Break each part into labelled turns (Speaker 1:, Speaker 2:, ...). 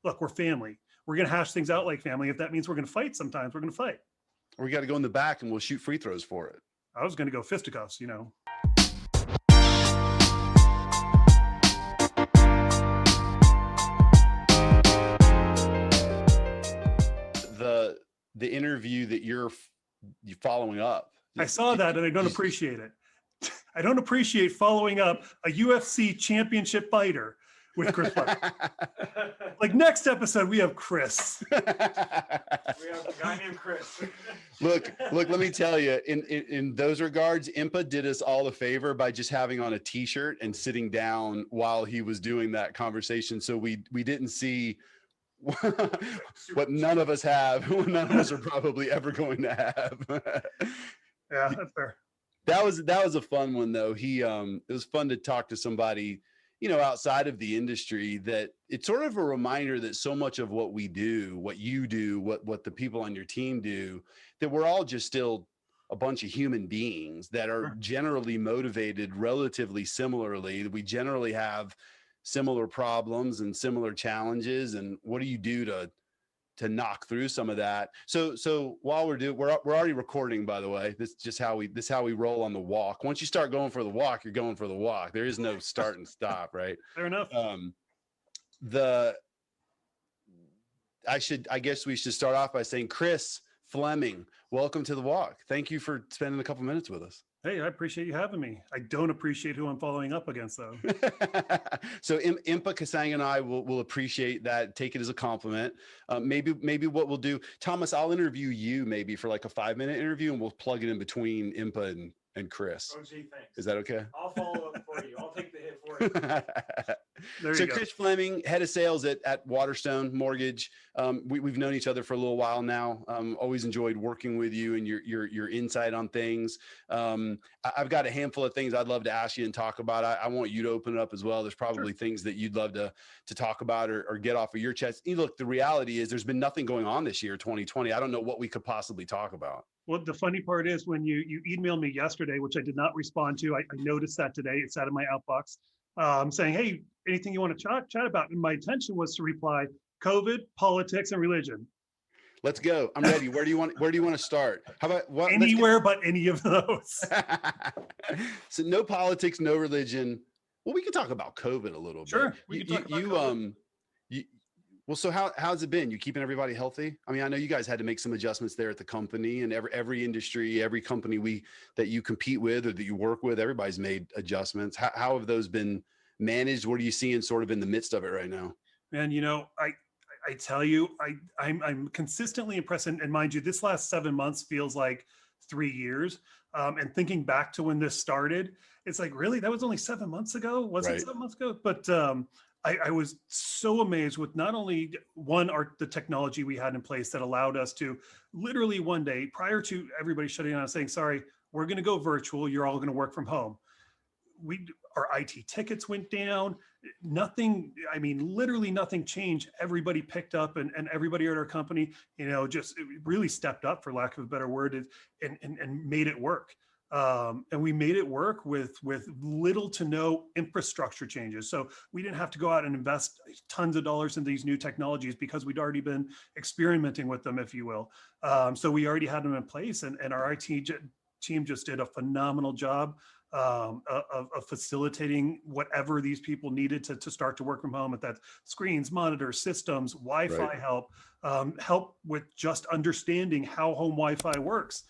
Speaker 1: look, we're family. We're going to hash things out like family. If that means we're going to fight sometimes, we're going to fight.
Speaker 2: Or we got to go in the back and we'll shoot free throws for it.
Speaker 1: I was going to go fisticuffs, you know.
Speaker 2: The interview that you're following up.
Speaker 1: I saw that and I don't appreciate it. I don't appreciate following up a UFC championship fighter with Chris Fleming. Like next episode, we have Chris.
Speaker 3: We have a guy named Chris.
Speaker 2: Look, let me tell you, in those regards, Impa did us all a favor by just having on a t-shirt and sitting down while he was doing that conversation. So we didn't see what none of us have, what none of us are probably ever going to have.
Speaker 1: Yeah, that's fair.
Speaker 2: That was a fun one though. It was fun to talk to somebody, you know, outside of the industry, that it's sort of a reminder that so much of what we do, what you do, what the people on your team do, that we're all just still a bunch of human beings that are generally motivated relatively similarly. We generally have similar problems and similar challenges. And what do you do to knock through some of that? So while we're already recording, by the way. This is how we roll on the walk. Once you start going for the walk, you're going for the walk. There is no start and stop, right?
Speaker 1: Fair enough.
Speaker 2: I guess we should start off by saying, Chris Fleming, welcome to the walk. Thank you for spending a couple minutes with us.
Speaker 1: Hey, I appreciate you having me. I don't appreciate who I'm following up against, though.
Speaker 2: So Impa Kasang and I will appreciate that. Take it as a compliment. Maybe what we'll do, Thomas, I'll interview you maybe for like a 5-minute interview, and we'll plug it in between Impa and Chris.
Speaker 3: Oh, gee, thanks.
Speaker 2: Is that okay?
Speaker 3: I'll follow up for you. I'll take the hit for you.
Speaker 2: So Chris Fleming, head of sales at Waterstone Mortgage. We've known each other for a little while now. Always enjoyed working with you and your insight on things. I've got a handful of things I'd love to ask you and talk about. I want you to open it up as well. There's probably things that you'd love to talk about or get off of your chest. Look, the reality is there's been nothing going on this year, 2020. I don't know what we could possibly talk about.
Speaker 1: Well, the funny part is when you emailed me yesterday, which I did not respond to, I noticed that today. It's out of my outbox, saying, hey, anything you want to chat about? And my intention was to reply, COVID, politics, and religion.
Speaker 2: Let's go. I'm ready. Where do you want to start? How about what?
Speaker 1: Anywhere but any of those.
Speaker 2: So no politics, no religion. Well, we can talk about COVID a little bit.
Speaker 1: Sure. We can talk about COVID.
Speaker 2: Well, so how's it been? You keeping everybody healthy? I mean, I know you guys had to make some adjustments there at the company, and every industry, every company that you compete with or that you work with, everybody's made adjustments. How have those been managed? What are you seeing sort of in the midst of it right now?
Speaker 1: Man, you know, I tell you, I'm consistently impressed. And mind you, this last 7 months feels like 3 years. And thinking back to when this started, it's like, really, that was only 7 months ago? Was it 7 months ago? But I was so amazed with not only the technology we had in place that allowed us to literally one day prior to everybody shutting down saying, sorry, we're going to go virtual. You're all going to work from home. Our IT tickets went down. Nothing, I mean, literally nothing changed. Everybody picked up and everybody at our company, you know, just really stepped up, for lack of a better word, and made it work. And we made it work with little to no infrastructure changes. So we didn't have to go out and invest tons of dollars in these new technologies because we'd already been experimenting with them, if you will. So we already had them in place, and our IT team just did a phenomenal job of facilitating whatever these people needed to start to work from home. If that's screens, monitors, systems, Wi-Fi help with just understanding how home Wi-Fi works.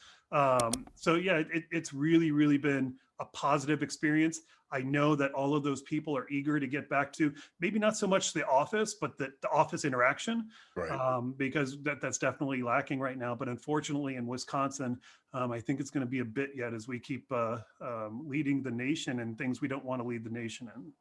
Speaker 1: So yeah, it's really, really been a positive experience. I know that all of those people are eager to get back to maybe not so much the office, but the office interaction, because that's definitely lacking right now. But unfortunately in Wisconsin, I think it's going to be a bit yet as we keep leading the nation in things we don't want to lead the nation in.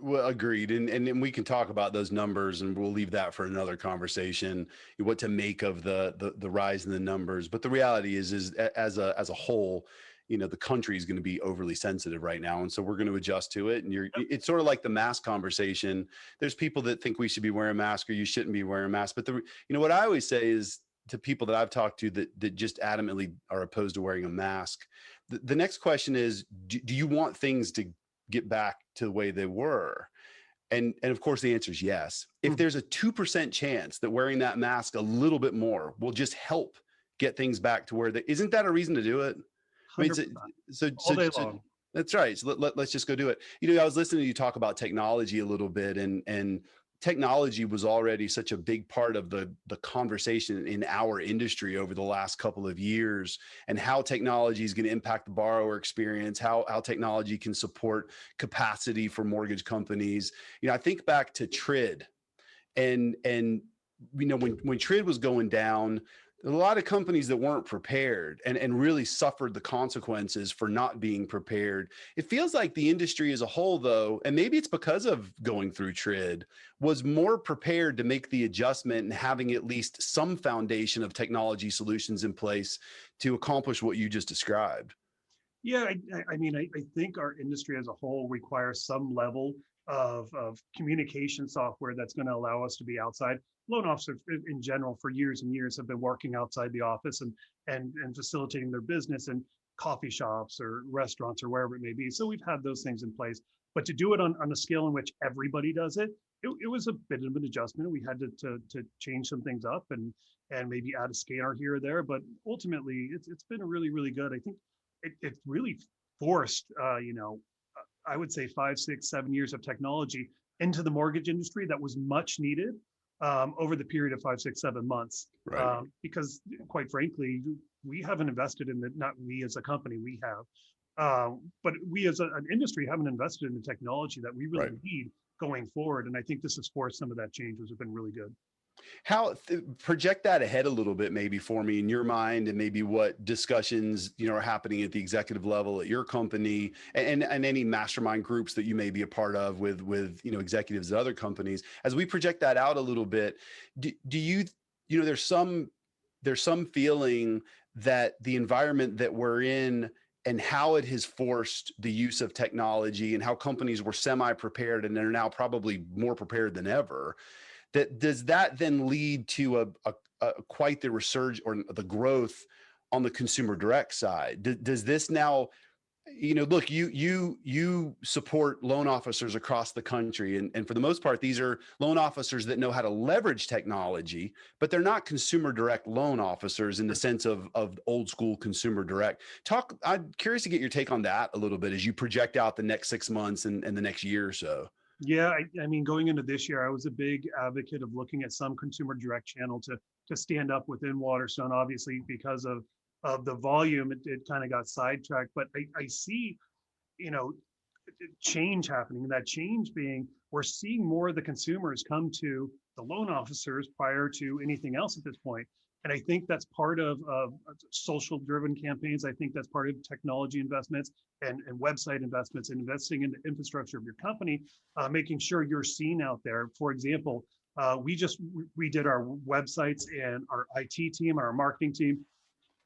Speaker 2: Well, agreed. And we can talk about those numbers, and we'll leave that for another conversation, what to make of the rise in the numbers. But the reality is as a whole, you know, the country is going to be overly sensitive right now. And so we're going to adjust to it. And it's sort of like the mask conversation. There's people that think we should be wearing masks or you shouldn't be wearing masks. But you know, what I always say is to people that I've talked to that just adamantly are opposed to wearing a mask. The next question is, do you want things to get back to the way they were? And of course, the answer is yes. If there's a 2% chance that wearing that mask a little bit more will just help get things back to where isn't that a reason to do it? I mean,
Speaker 1: 100%.
Speaker 2: so,
Speaker 1: All day long.
Speaker 2: that's right. So let's just go do it. You know, I was listening to you talk about technology a little bit, and technology was already such a big part of the conversation in our industry over the last couple of years, and how technology is going to impact the borrower experience, how technology can support capacity for mortgage companies. You know, I think back to TRID, and you know, when TRID was going down, a lot of companies that weren't prepared and really suffered the consequences for not being prepared. It feels like the industry as a whole, though, and maybe it's because of going through TRID, was more prepared to make the adjustment and having at least some foundation of technology solutions in place to accomplish what you just described.
Speaker 1: Yeah, I mean, I think our industry as a whole requires some level of communication software that's going to allow us to be outside. Loan officers in general for years and years have been working outside the office and facilitating their business in coffee shops or restaurants or wherever it may be. So we've had those things in place. But to do it on a scale in which everybody does it, it was a bit of an adjustment. We had to change some things up and maybe add a scanner here or there. But ultimately, it's been a really good. I think it really forced, I would say 5, 6, 7 years of technology into the mortgage industry that was much needed over the period of 5, 6, 7 months.
Speaker 2: Right.
Speaker 1: Because quite frankly, we haven't invested in it, not we as a company, we have. But we as an industry haven't invested in the technology that we really need going forward. And I think this has forced some of that change, which has been really good.
Speaker 2: How project that ahead a little bit, maybe for me in your mind, and maybe what discussions, you know, are happening at the executive level at your company, and any mastermind groups that you may be a part of with you know, executives at other companies. As we project that out a little bit, do you, you know, there's some feeling that the environment that we're in and how it has forced the use of technology, and how companies were semi-prepared and they're now probably more prepared than ever, that does that then lead to a quite the resurge or the growth on the consumer direct side? Does this now, you know, look, you support loan officers across the country, and for the most part, these are loan officers that know how to leverage technology, but they're not consumer direct loan officers in the sense of old school consumer direct. I'm curious to get your take on that a little bit as you project out the next 6 months and the next year or so.
Speaker 1: Yeah, I mean, going into this year, I was a big advocate of looking at some consumer direct channel to stand up within Waterstone. Obviously, because of the volume, it kind of got sidetracked. But I see, you know, change happening. That change being, we're seeing more of the consumers come to the loan officers prior to anything else at this point. And I think that's part of social driven campaigns. I think that's part of technology investments and website investments, and investing in the infrastructure of your company, making sure you're seen out there. For example, we redid our websites, and our IT team, our marketing team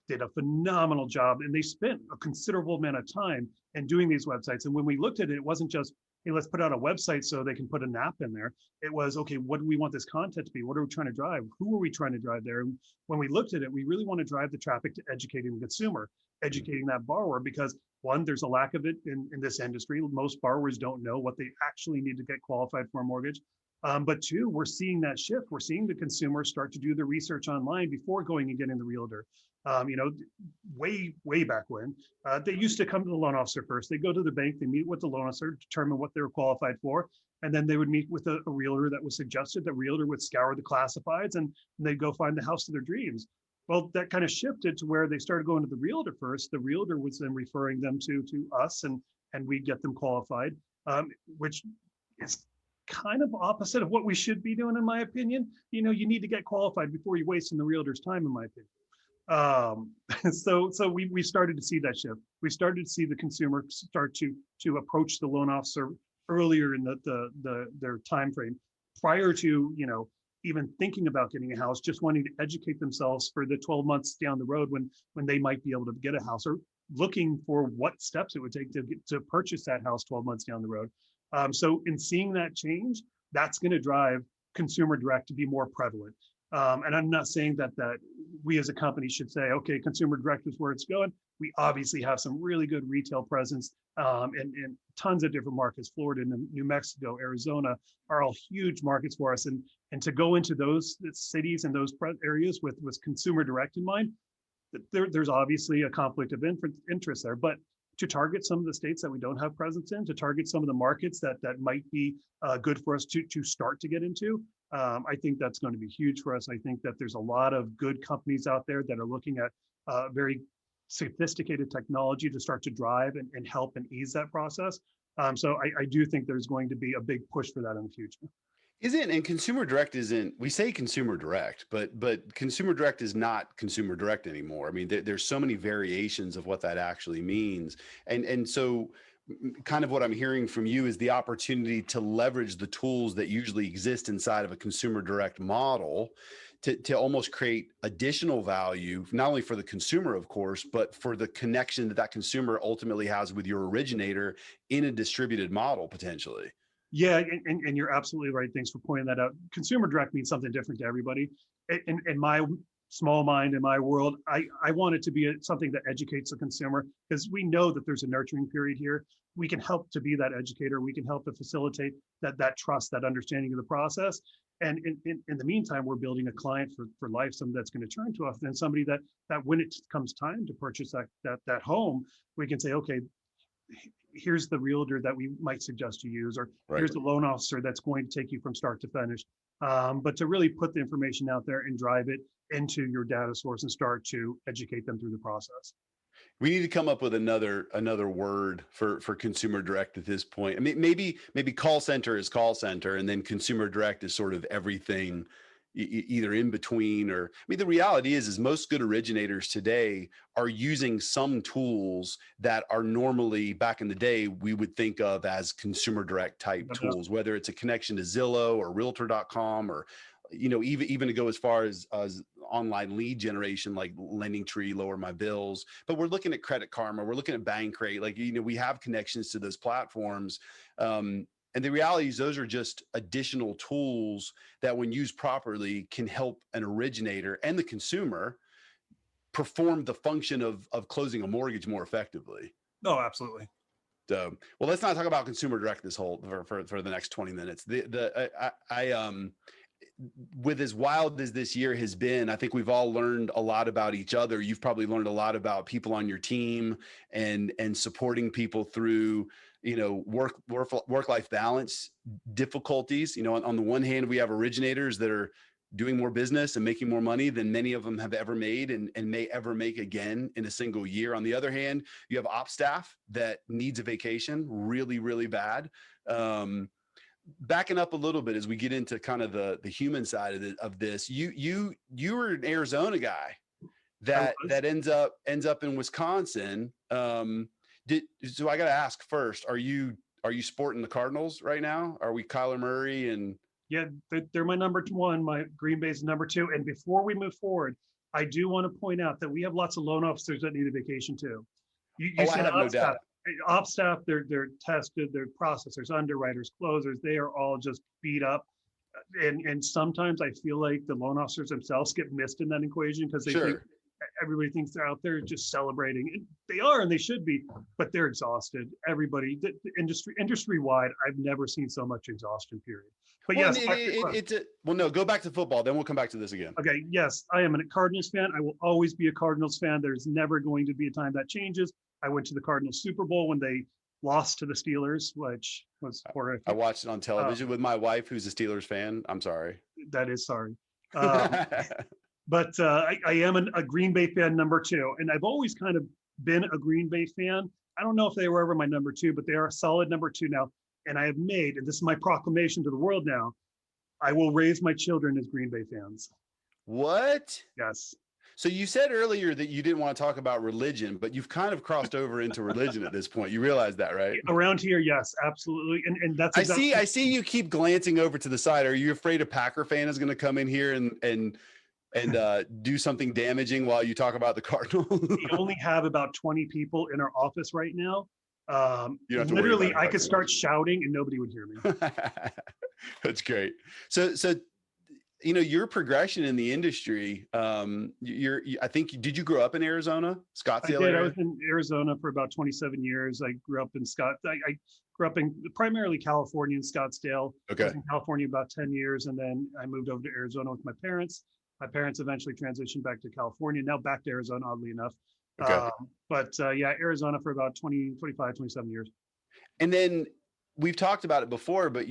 Speaker 1: did a phenomenal job, and they spent a considerable amount of time in doing these websites. And when we looked at it, it wasn't just, hey, let's put out a website so they can put an app in there. It was, okay, what do we want this content to be? What are we trying to drive? Who are we trying to drive there? And when we looked at it, we really want to drive the traffic to educating the consumer, educating that borrower, because one, there's a lack of it in this industry. Most borrowers don't know what they actually need to get qualified for a mortgage. But two, we're seeing that shift. We're seeing the consumer start to do the research online before going and getting the realtor. You know, way back when, they used to come to the loan officer first. They go to the bank, they meet with the loan officer, determine what they were qualified for, and then they would meet with a realtor that was suggested. The realtor would scour the classifieds, and they'd go find the house of their dreams. Well, that kind of shifted to where they started going to the realtor first. The realtor was then referring them to us, and we get them qualified, which is kind of opposite of what we should be doing, in my opinion. You know, you need to get qualified before you're wasting the realtor's time, in my opinion. So we started to see that shift. We started to see the consumer start to approach the loan officer earlier in their time frame, prior to, you know, even thinking about getting a house, just wanting to educate themselves for the 12 months down the road when they might be able to get a house, or looking for what steps it would take to purchase that house 12 months down the road. So in seeing that change, that's going to drive consumer direct to be more prevalent. And I'm not saying that we as a company should say, okay, consumer direct is where it's going. We obviously have some really good retail presence in tons of different markets. Florida and New Mexico, Arizona are all huge markets for us. And to go into those cities and those areas with consumer direct in mind, there's obviously a conflict of interest there. But to target some of the states that we don't have presence in, to target some of the markets that might be good for us to start to get into, I think that's going to be huge for us. I think that there's a lot of good companies out there that are looking at very sophisticated technology to start to drive and help and ease that process. So I do think there's going to be a big push for that in the future.
Speaker 2: Isn't, and consumer direct isn't, we say consumer direct, but consumer direct is not consumer direct anymore. I mean, there's so many variations of what that actually means. And so kind of what I'm hearing from you is the opportunity to leverage the tools that usually exist inside of a consumer direct model to almost create additional value, not only for the consumer, of course, but for the connection that consumer ultimately has with your originator in a distributed model potentially.
Speaker 1: Yeah, and you're absolutely right. Thanks for pointing that out. Consumer direct means something different to everybody. In my small mind, in my world, I want it to be something that educates the consumer, because we know that there's a nurturing period here. We can help to be that educator. We can help to facilitate that trust, that understanding of the process. And in the meantime, we're building a client for life, somebody that's going to turn to us, and somebody that when it comes time to purchase that home, we can say, okay, here's the realtor that we might suggest you use, or here's the loan officer that's going to take you from start to finish. But to really put the information out there and drive it into your data source and start to educate them through the process.
Speaker 2: We need to come up with another word for consumer direct at this point. I mean, maybe call center is call center, and then consumer direct is sort of everything either in between. Or, I mean, the reality is most good originators today are using some tools that are normally, back in the day, we would think of as consumer direct type tools, whether it's a connection to Zillow or realtor.com, or, you know, even to go as far as online lead generation, like Lending Tree, Lower My Bills. But we're looking at Credit Karma, we're looking at Bankrate, like, you know, we have connections to those platforms. And the reality is those are just additional tools that, when used properly, can help an originator and the consumer perform the function of closing a mortgage more effectively.
Speaker 1: No, absolutely.
Speaker 2: So, well, let's not talk about consumer direct this whole for the next 20 minutes. With as wild as this year has been, I think we've all learned a lot about each other. You've probably learned a lot about people on your team and supporting people through, you know, work-life balance difficulties. You know, on the one hand, we have originators that are doing more business and making more money than many of them have ever made and may ever make again in a single year. On the other hand, you have ops staff that needs a vacation really, really bad. Backing up a little bit as we get into kind of the human side of this, you were an Arizona guy that ends up in Wisconsin. So I got to ask first, are you sporting the Cardinals right now? Are we Kyler Murray? And
Speaker 1: yeah, they're my number one. My Green Bay's number two. And before we move forward, I do want to point out that we have lots of loan officers that need a vacation too.
Speaker 2: I have no doubt.
Speaker 1: Ops staff, they're tested, they're processors, underwriters, closers, they are all just beat up. And sometimes I feel like the loan officers themselves get missed in that equation, because they think everybody thinks they're out there just celebrating. And they are, and they should be, but they're exhausted. Everybody, the industry wide, I've never seen so much exhaustion, period. But
Speaker 2: well,
Speaker 1: yes,
Speaker 2: no, go back to football, then we'll come back to this again.
Speaker 1: Okay, yes, I am a Cardinals fan. I will always be a Cardinals fan. There's never going to be a time that changes. I went to the Cardinals Super Bowl when they lost to the Steelers, which was horrific.
Speaker 2: I watched it on television with my wife, who's a Steelers fan. I'm sorry.
Speaker 1: That is sorry. But I am a Green Bay fan, number two. And I've always kind of been a Green Bay fan. I don't know if they were ever my number two, but they are a solid number two now. And I have made, and this is my proclamation to the world now, I will raise my children as Green Bay fans.
Speaker 2: What?
Speaker 1: Yes.
Speaker 2: So you said earlier that you didn't want to talk about religion, but you've kind of crossed over into religion at this point. You realize that, right?
Speaker 1: Around here, yes, absolutely. And that's
Speaker 2: exactly. I see you keep glancing over to the side. Are you afraid a Packer fan is going to come in here and do something damaging while you talk about the Cardinals?
Speaker 1: We only have about 20 people in our office right now. Literally, I could start shouting and nobody would hear me.
Speaker 2: That's great. So your progression in the industry, I think, did you grow up in Arizona,
Speaker 1: I
Speaker 2: Scottsdale
Speaker 1: did. I
Speaker 2: area?
Speaker 1: was in Arizona for about 27 years. I grew up in I grew up in primarily California in Scottsdale. I
Speaker 2: Okay.
Speaker 1: was in California about 10 years, and then I moved over to Arizona with my parents. My parents eventually transitioned back to California, now back to Arizona, oddly enough.
Speaker 2: Okay.
Speaker 1: Yeah, Arizona for about 20, 25, 27 years.
Speaker 2: And then we've talked about it before, but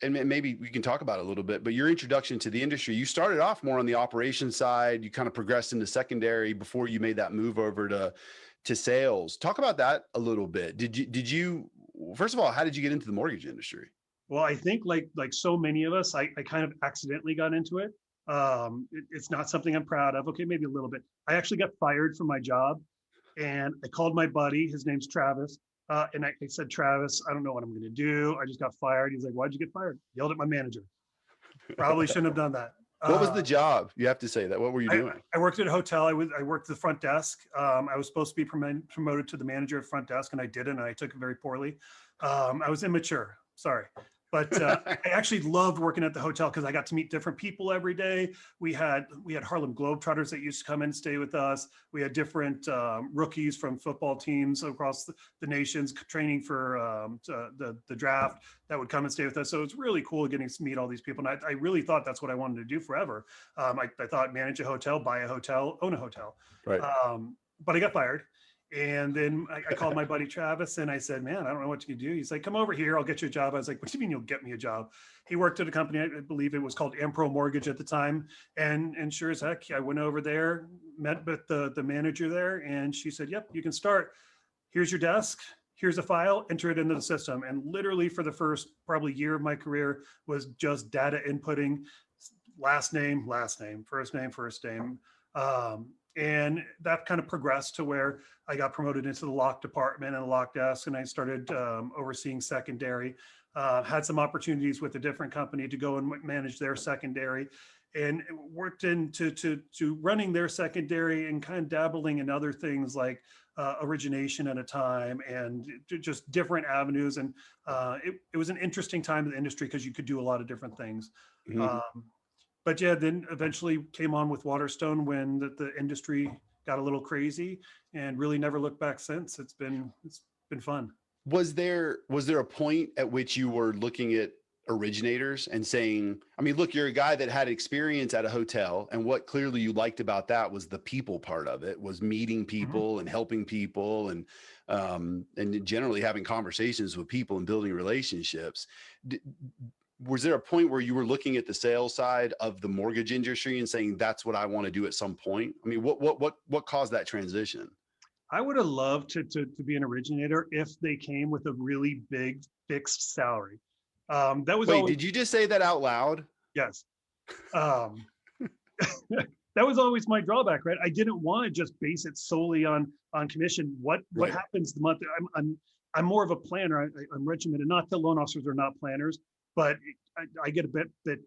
Speaker 2: and maybe we can talk about it a little bit, but your introduction to the industry, you started off more on the operations side. You kind of progressed into secondary before you made that move over to sales. Talk about that a little bit. First of all, how did you get into the mortgage industry?
Speaker 1: Well, I think like so many of us, I kind of accidentally got into it. It's not something I'm proud of. Okay, maybe a little bit. I actually got fired from my job, and I called my buddy. His name's Travis. And I said, Travis, I don't know what I'm going to do. I just got fired. He's like, why'd you get fired? Yelled at my manager. Probably shouldn't have done that.
Speaker 2: What was the job? You have to say that. What were you doing?
Speaker 1: I worked at a hotel. I worked the front desk. I was supposed to be promoted to the manager at front desk, and I didn't. And I took it very poorly. I was immature. Sorry. But I actually loved working at the hotel because I got to meet different people every day. We had Harlem Globetrotters that used to come and stay with us. We had different rookies from football teams across the nations training for the draft that would come and stay with us. So it was really cool getting to meet all these people. And I really thought that's what I wanted to do forever. I thought manage a hotel, buy a hotel, own a hotel.
Speaker 2: Right.
Speaker 1: But I got fired. And then I called my buddy Travis and I said, man, I don't know what you can do. He's like, come over here. I'll get you a job. I was like, what do you mean you'll get me a job? He worked at a company, I believe it was called Ampro Mortgage at the time. And sure as heck, I went over there, met with the manager there. And she said, yep, you can start. Here's your desk. Here's a file, enter it into the system. And literally for the first probably year of my career was just data inputting, last name, first name. And that kind of progressed to where I got promoted into the lock department and the lock desk, and I started overseeing secondary. Had some opportunities with a different company to go and manage their secondary, and worked into to running their secondary and kind of dabbling in other things like origination at a time and just different avenues. And it was an interesting time in the industry because you could do a lot of different things.
Speaker 2: Mhm.
Speaker 1: But yeah, then eventually came on with Waterstone when the industry got a little crazy, and really never looked back since. It's been fun.
Speaker 2: Was there a point at which you were looking at originators and saying, I mean, look, you're a guy that had experience at a hotel, and what clearly you liked about that was the people part of it, was meeting people and helping people and generally having conversations with people and building relationships. Was there a point where you were looking at the sales side of the mortgage industry and saying, that's what I want to do at some point? I mean, what caused that transition?
Speaker 1: I would have loved to be an originator if they came with a really big fixed salary. That was
Speaker 2: Wait,
Speaker 1: always,
Speaker 2: did you just say that out loud?
Speaker 1: yes. Um, that was always my drawback, right? I didn't want to just base it solely on commission. What
Speaker 2: Right.
Speaker 1: happens the month? I'm more of a planner. I'm regimented. Not that loan officers are not planners, but I get a bit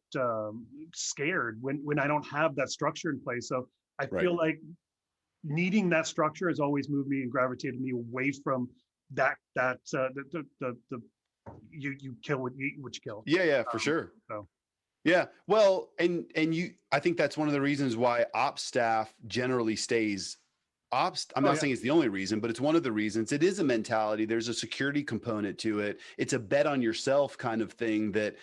Speaker 1: scared when I don't have that structure in place. So I
Speaker 2: Right.
Speaker 1: feel like needing that structure has always moved me and gravitated me away from that you kill what you kill.
Speaker 2: Yeah, for sure.
Speaker 1: So.
Speaker 2: Yeah. Well, and I think that's one of the reasons why ops staff generally stays ops. I'm not saying it's the only reason, but it's one of the reasons. It is a mentality. There's a security component to it. It's a bet on yourself kind of thing that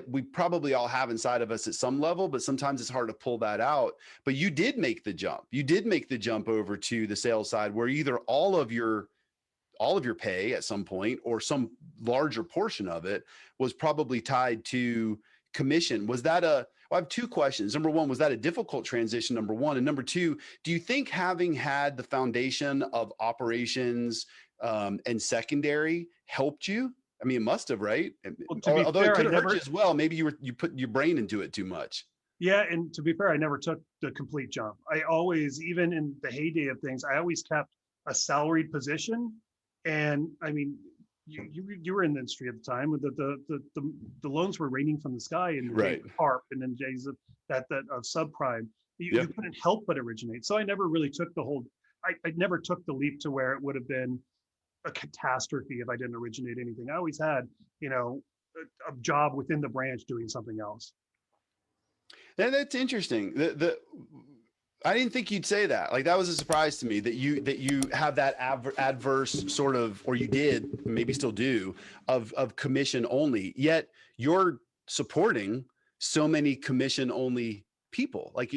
Speaker 2: we probably all have inside of us at some level, but sometimes it's hard to pull that out. But you did make the jump. You did make the jump over to the sales side where either all of your pay at some point or some larger portion of it was probably tied to commission. Was that well, I have two questions. Number one, was that a difficult transition? Number one. And number two, do you think having had the foundation of operations and secondary helped you? I mean, it must have, right?
Speaker 1: Well, to be
Speaker 2: Although
Speaker 1: fair,
Speaker 2: it could
Speaker 1: I
Speaker 2: have hurt
Speaker 1: never.
Speaker 2: you as well. Maybe you put your brain into it too much.
Speaker 1: Yeah, and to be fair, I never took the complete jump. I always, even in the heyday of things, I always kept a salaried position. And I mean, you were in the industry at the time with the loans were raining from the sky in the
Speaker 2: Right.
Speaker 1: days of HARP and then days of that of subprime. You couldn't help but originate. So I never really took the whole. I never took the leap to where it would have been a catastrophe if I didn't originate anything. I always had, a job within the branch doing something else.
Speaker 2: And that's interesting. I didn't think you'd say that. Like that was a surprise to me that you have that adverse sort of, or you did, maybe still do, of commission only. Yet you're supporting so many commission only people. Like,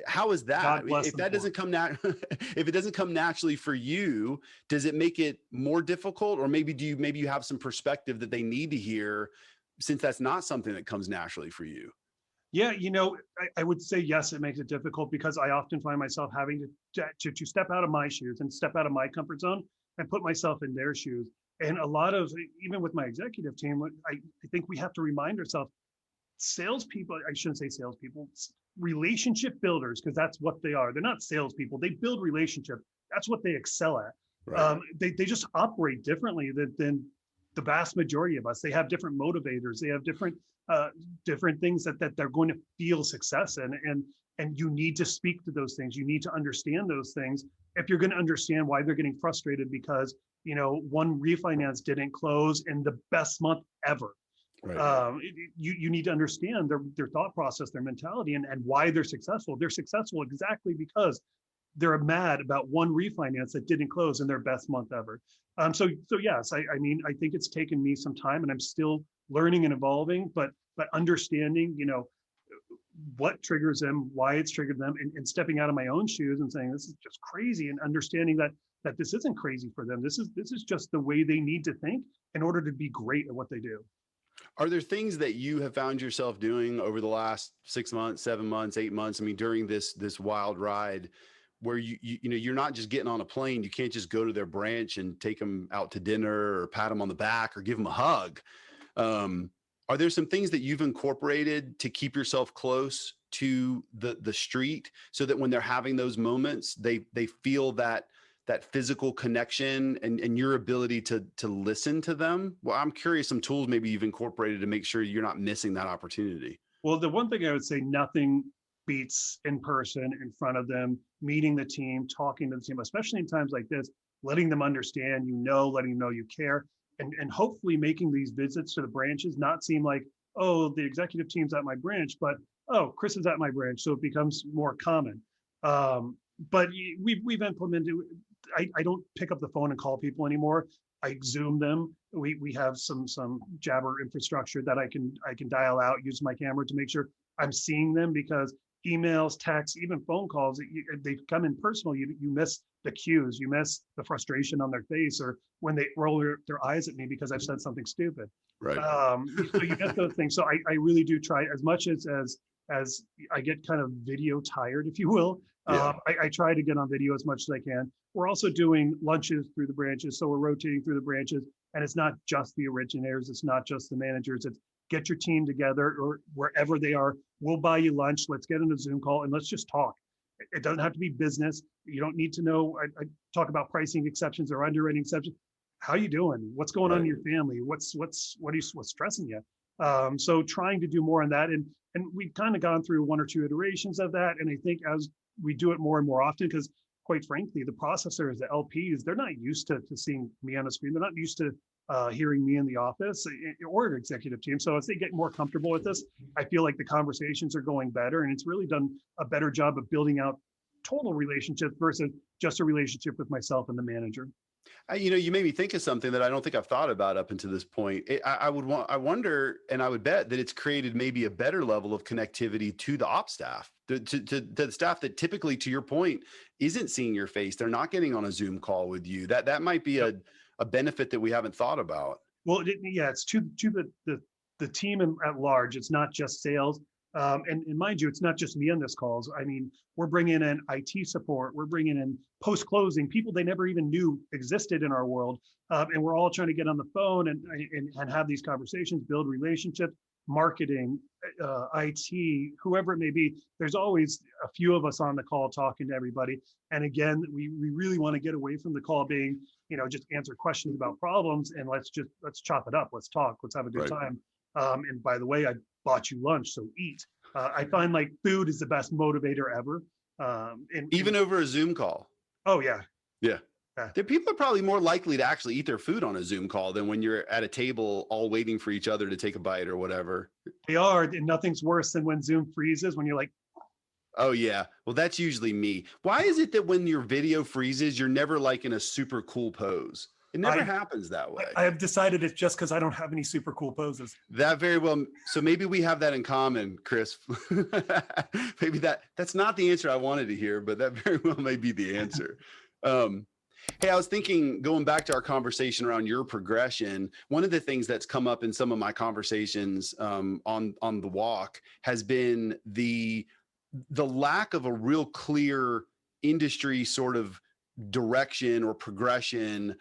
Speaker 2: how is that?
Speaker 1: God bless
Speaker 2: If
Speaker 1: them
Speaker 2: that
Speaker 1: for
Speaker 2: doesn't
Speaker 1: it.
Speaker 2: come if it doesn't come naturally for you, does it make it more difficult? Or maybe maybe you have some perspective that they need to hear, since that's not something that comes naturally for you.
Speaker 1: Yeah, I would say yes, it makes it difficult because I often find myself having to step out of my shoes and step out of my comfort zone and put myself in their shoes. And a lot of, even with my executive team, I think we have to remind ourselves, salespeople, I shouldn't say salespeople, relationship builders, because that's what they are. They're not salespeople. They build relationship. That's what they excel at.
Speaker 2: Right.
Speaker 1: They just operate differently than the vast majority of us. They have different motivators. They have different things that they're going to feel success in, and you need to speak to those things. You need to understand those things if you're going to understand why they're getting frustrated because one refinance didn't close in the best month ever.
Speaker 2: Right.
Speaker 1: You need to understand their thought process, their mentality, and why they're successful. They're successful exactly because they're mad about one refinance that didn't close in their best month ever. So yes, I mean, I think it's taken me some time, and I'm still learning and evolving, but understanding, what triggers them, why it's triggered them, and stepping out of my own shoes and saying this is just crazy, and understanding that this isn't crazy for them. This is just the way they need to think in order to be great at what they do.
Speaker 2: Are there things that you have found yourself doing over the last 6 months, 7 months, 8 months? I mean, during this wild ride, where you're not just getting on a plane. You can't just go to their branch and take them out to dinner or pat them on the back or give them a hug. Are there some things that you've incorporated to keep yourself close to the street, so that when they're having those moments, they feel that physical connection and your ability to listen to them? Well, I'm curious, some tools maybe you've incorporated to make sure you're not missing that opportunity.
Speaker 1: Well, the one thing I would say, nothing beats in person, in front of them, meeting the team, talking to the team, especially in times like this, letting them understand, letting them know you care, and hopefully making these visits to the branches not seem like, oh, the executive team's at my branch, but oh, Chris is at my branch, so it becomes more common. But we've implemented. I don't pick up the phone and call people anymore. I Zoom them. We have some Jabber infrastructure that I can dial out, use my camera to make sure I'm seeing them, because emails, texts, even phone calls, they come in personal. You miss the cues, you miss the frustration on their face, or when they roll their eyes at me because I've said something stupid.
Speaker 2: Right.
Speaker 1: So you get those things. So I really do try, as much as I get kind of video tired, if you will.
Speaker 2: Yeah.
Speaker 1: I try to get on video as much as I can. We're also doing lunches through the branches, so we're rotating through the branches, and it's not just the originators, it's not just the managers. It's get your team together, or wherever they are. We'll buy you lunch. Let's get in a Zoom call and let's just talk. It doesn't have to be business. You don't need to know. I talk about pricing exceptions or underwriting exceptions. How you doing? What's going on in your family? What's stressing you? So trying to do more on that, and we've kind of gone through one or two iterations of that. And I think as we do it more and more often, because quite frankly, the processors, the LPs, they're not used to seeing me on the screen. They're not used to hearing me in the office or the executive team. So as they get more comfortable with this, I feel like the conversations are going better, and it's really done a better job of building out total relationships versus just a relationship with myself and the manager.
Speaker 2: You made me think of something that I don't think I've thought about up until this point. I wonder, and I would bet that it's created maybe a better level of connectivity to the ops staff, to the staff that typically, to your point, isn't seeing your face. They're not getting on a Zoom call with you. That might be a benefit that we haven't thought about.
Speaker 1: Well, yeah, it's to the team at large. It's not just sales. And mind you, it's not just me on this calls. I mean, we're bringing in IT support. We're bringing in post-closing people they never even knew existed in our world. And we're all trying to get on the phone and have these conversations, build relationships, marketing, IT, whoever it may be. There's always a few of us on the call talking to everybody. And again, we really want to get away from the call being, just answer questions about problems, and let's chop it up. Let's talk. Let's have a good time. And by the way, I bought you lunch, so eat. I find like food is the best motivator ever. And
Speaker 2: even over a Zoom call.
Speaker 1: Oh yeah.
Speaker 2: Yeah. The people are probably more likely to actually eat their food on a Zoom call than when you're at a table all waiting for each other to take a bite or whatever.
Speaker 1: They are, and nothing's worse than when Zoom freezes, when you're like,
Speaker 2: Oh yeah. Well, that's usually me. Why is it that when your video freezes, you're never like in a super cool pose? It never happens that way.
Speaker 1: I have decided it's just because I don't have any super cool poses.
Speaker 2: That very well. So maybe we have that in common, Chris. Maybe that's not the answer I wanted to hear, but that very well may be the answer. Hey, I was thinking, going back to our conversation around your progression, one of the things that's come up in some of my conversations on the walk has been the lack of a real clear industry sort of direction or progression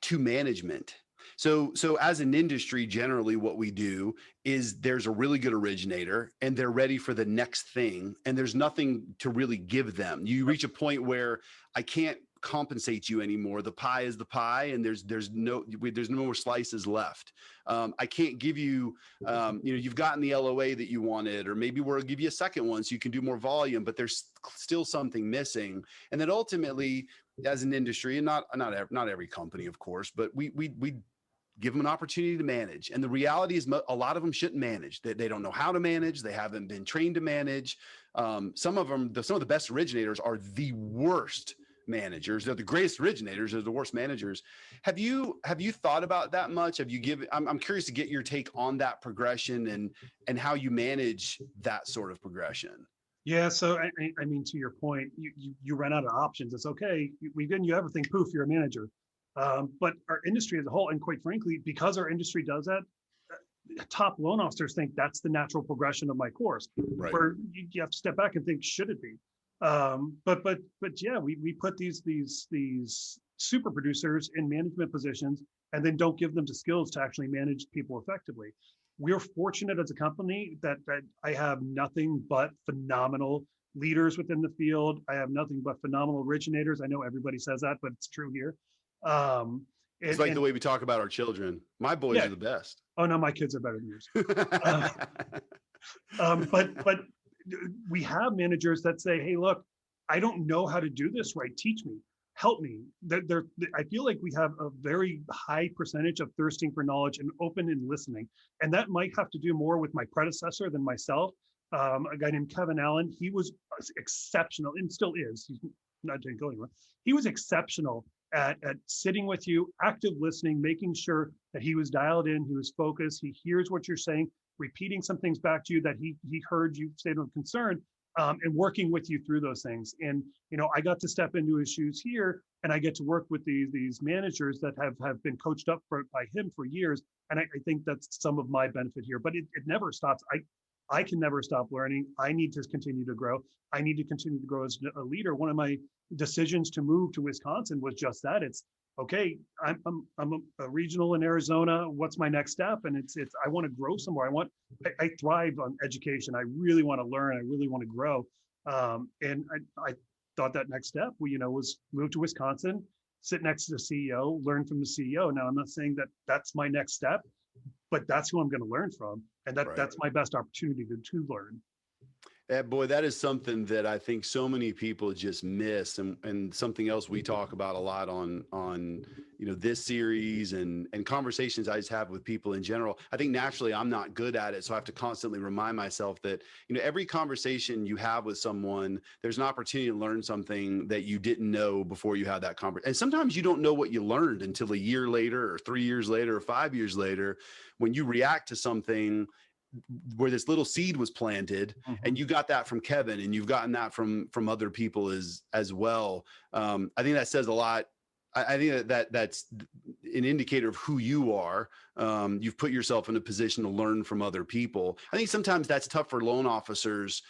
Speaker 2: to management. So as an industry, generally what we do is there's a really good originator and they're ready for the next thing. And there's nothing to really give them. You reach a point where I can't compensate you anymore. The pie is the pie and there's no more slices left. I can't give you, you've gotten the LOA that you wanted, or maybe we'll give you a second one so you can do more volume, but there's still something missing. And then ultimately, as an industry, and not every company, of course, but we give them an opportunity to manage. And the reality is a lot of them shouldn't manage. They don't know how to manage. They haven't been trained to manage. Some of the best originators are the worst managers. They're the greatest originators. They're the worst managers. Have you thought about that much? I'm curious to get your take on that progression and how you manage that sort of progression.
Speaker 1: Yeah, so I mean, to your point, you run out of options. It's okay. We've given you everything. Poof, you're a manager. But our industry as a whole, and quite frankly, because our industry does that, top loan officers think that's the natural progression of my course.
Speaker 2: Right.
Speaker 1: Where you have to step back and think, should it be? But yeah, we put these super producers in management positions and then don't give them the skills to actually manage people effectively. We're fortunate as a company that I have nothing but phenomenal leaders within the field. I have nothing but phenomenal originators. I know everybody says that, but it's true here.
Speaker 2: It's like the way we talk about our children. My boys are the best.
Speaker 1: Oh no, my kids are better than yours. But we have managers that say, hey, look, I don't know how to do this right. Teach me, help me. I feel like we have a very high percentage of thirsting for knowledge and open and listening. And that might have to do more with my predecessor than myself. A guy named Kevin Allen, he was exceptional and still is. He's not doing go anywhere. He was exceptional at sitting with you, active listening, making sure that he was dialed in, he was focused, he hears what you're saying, repeating some things back to you that he heard you state of concern, and working with you through those things. And I got to step into his shoes here, and I get to work with these managers that have been coached up by him for years. And I think that's some of my benefit here. But it never stops. I can never stop learning. I need to continue to grow. I need to continue to grow as a leader. One of my decisions to move to Wisconsin was just that. It's okay. I'm a regional in Arizona. What's my next step? And it's I want to grow somewhere. I thrive on education. I really want to learn. I really want to grow. And I thought that next step, was move to Wisconsin, sit next to the CEO, learn from the CEO. Now, I'm not saying that that's my next step, but that's who I'm going to learn from. And that's my best opportunity to learn.
Speaker 2: Boy, that is something that I think so many people just miss, and something else we talk about a lot on this series and conversations I just have with people in general. I think naturally I'm not good at it, so I have to constantly remind myself that every conversation you have with someone, there's an opportunity to learn something that you didn't know before you had that conversation. And sometimes you don't know what you learned until a year later, or 3 years later, or 5 years later, when you react to something where this little seed was planted. Mm-hmm. And you got that from Kevin, and you've gotten that from other people as well. I think that says a lot. I think that's an indicator of who you are. You've put yourself in a position to learn from other people. I think sometimes that's tough for loan officers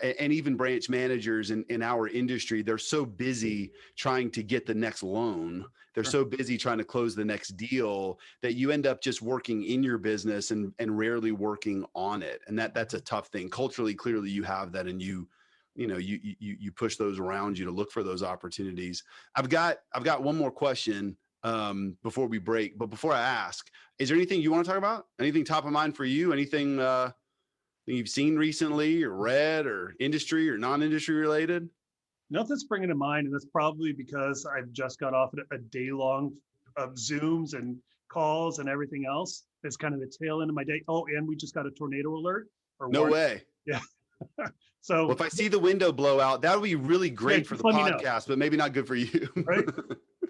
Speaker 2: and even branch managers in our industry. They're so busy trying to get the next loan. They're so busy trying to close the next deal that you end up just working in your business and rarely working on it. And that's a tough thing. Culturally, clearly you have that, and you push those around you to look for those opportunities. I've got one more question before we break, but before I ask, is there anything you want to talk about? Anything top of mind for you? Anything you've seen recently or read, or industry or non-industry related?
Speaker 1: Nothing's springing to mind, and that's probably because I've just got off a day long of Zooms and calls and everything else. It's kind of the tail end of my day. Oh, and we just got a tornado alert. Or
Speaker 2: No
Speaker 1: warning.
Speaker 2: way.
Speaker 1: Yeah.
Speaker 2: Well, if I see the window blow out, that would be really great for the
Speaker 1: let me know.
Speaker 2: podcast, but maybe not good for you.
Speaker 1: Right?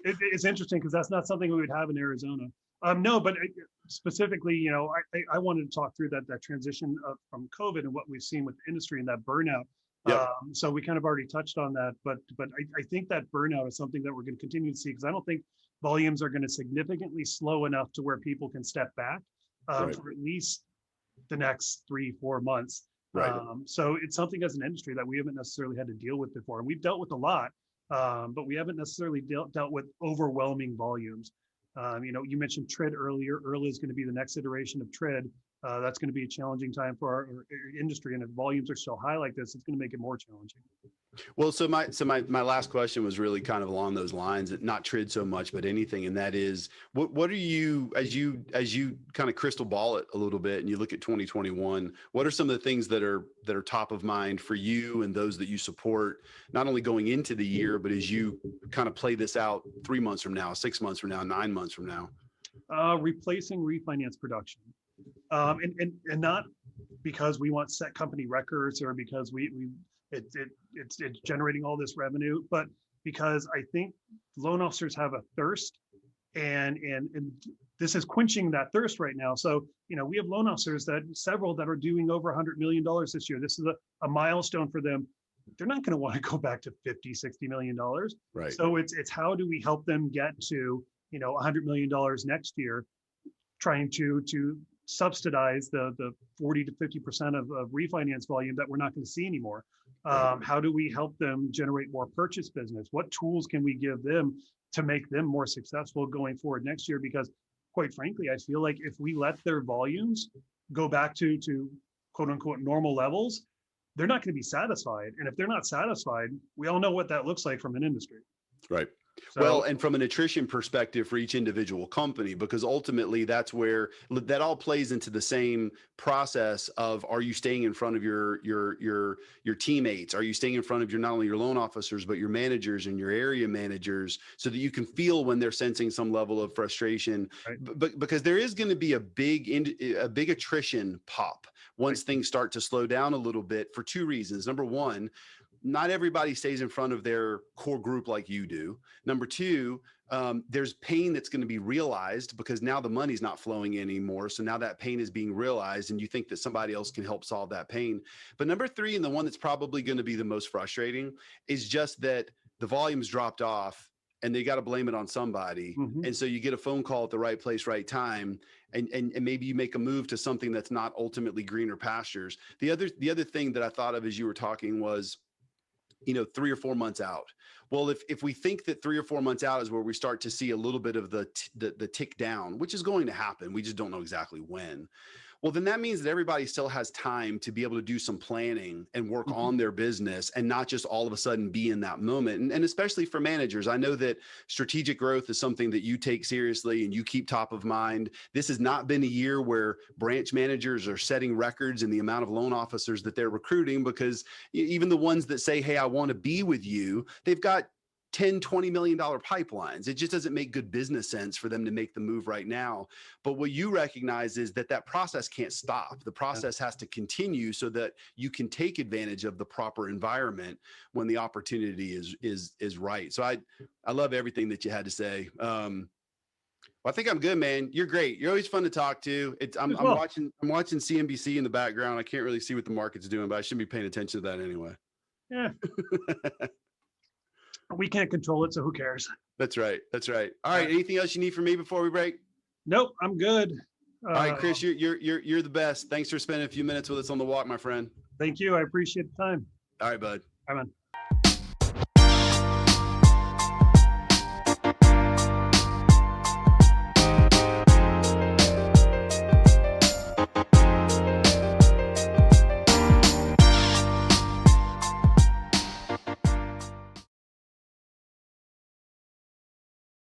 Speaker 1: It's interesting because that's not something we would have in Arizona. No, but specifically, you know, I wanted to talk through that transition from COVID and what we've seen with the industry and that burnout.
Speaker 2: Yep.
Speaker 1: So we kind of already touched on that, but I think that burnout is something that we're going to continue to see, because I don't think volumes are going to significantly slow enough to where people can step back
Speaker 2: Right.
Speaker 1: for at least the next 3-4 months.
Speaker 2: Right.
Speaker 1: So it's something as an industry that we haven't necessarily had to deal with before. And we've dealt with a lot, but we haven't necessarily dealt with overwhelming volumes. You know, you mentioned TRID earlier. Early is going to be the next iteration of TRID. That's going to be a challenging time for our industry. And if volumes are so high like this, it's going to make it more challenging.
Speaker 2: Well, so my last question was really kind of along those lines, not TRID so much, but anything. And that is, what are you, as you kind of crystal ball it a little bit and you look at 2021, what are some of the things that are top of mind for you and those that you support, not only going into the year, but as you kind of play this out 3 months from now, 6 months from now, 9 months from now?
Speaker 1: Replacing refinance production. And not because we want set company records or because it's generating all this revenue, but because I think loan officers have a thirst, and this is quenching that thirst right now. So, you know, we have loan officers several that are doing over $100 million this year. This is a milestone for them. They're not going to want to go back to $50-60 million.
Speaker 2: Right.
Speaker 1: So it's how do we help them get to, you know, $100 million next year, trying to subsidize the 40 to 50% of refinance volume that we're not going to see anymore. How do we help them generate more purchase business? What tools can we give them to make them more successful going forward next year? Because quite frankly, I feel like if we let their volumes go back to quote unquote normal levels, they're not going to be satisfied. And if they're not satisfied, we all know what that looks like from an industry.
Speaker 2: Right.
Speaker 1: So,
Speaker 2: well, and from an attrition perspective for each individual company, because ultimately that's where that all plays into the same process of, are you staying in front of your teammates? Are you staying in front of not only your loan officers, but your managers and your area managers, so that you can feel when they're sensing some level of frustration?
Speaker 1: Right.
Speaker 2: But because there is going to be a big attrition pop once
Speaker 1: Right.
Speaker 2: things start to slow down a little bit, for two reasons. Number one, not everybody stays in front of their core group like you do. Number two, there's pain that's going to be realized because now the money's not flowing anymore. So now that pain is being realized and you think that somebody else can help solve that pain. But number three, and the one that's probably going to be the most frustrating, is just that the volume's dropped off and they got to blame it on somebody.
Speaker 1: Mhm.
Speaker 2: And so you get a phone call at the right place, right time. And maybe you make a move to something that's not ultimately greener pastures. The other thing that I thought of as you were talking was, you know, 3 or 4 months out. Well, if we think that 3 or 4 months out is where we start to see a little bit of the tick down, which is going to happen, we just don't know exactly when. Well, then that means that everybody still has time to be able to do some planning and work
Speaker 1: Mhm.
Speaker 2: on their business and not just all of a sudden be in that moment. And especially for managers, I know that strategic growth is something that you take seriously and you keep top of mind. This has not been a year where branch managers are setting records in the amount of loan officers that they're recruiting, because even the ones that say, hey, I want to be with you, they've got $10-20 million pipelines. It just doesn't make good business sense for them to make the move right now. But what you recognize is that process can't stop. The process has to continue so that you can take advantage of the proper environment when the opportunity is right. So I love everything that you had to say. Well, I think I'm good, man. You're great. You're always fun to talk to. I'm watching CNBC in the background. I can't really see what the market's doing, but I shouldn't be paying attention to that anyway.
Speaker 1: Yeah. We can't control it, so who cares?
Speaker 2: That's right. That's right. All right. Anything else you need from me before we break?
Speaker 1: Nope, I'm good.
Speaker 2: All right, Chris, you're the best. Thanks for spending a few minutes with us on the walk, my friend.
Speaker 1: Thank you. I appreciate the time.
Speaker 2: All right, bud.
Speaker 1: Bye, man.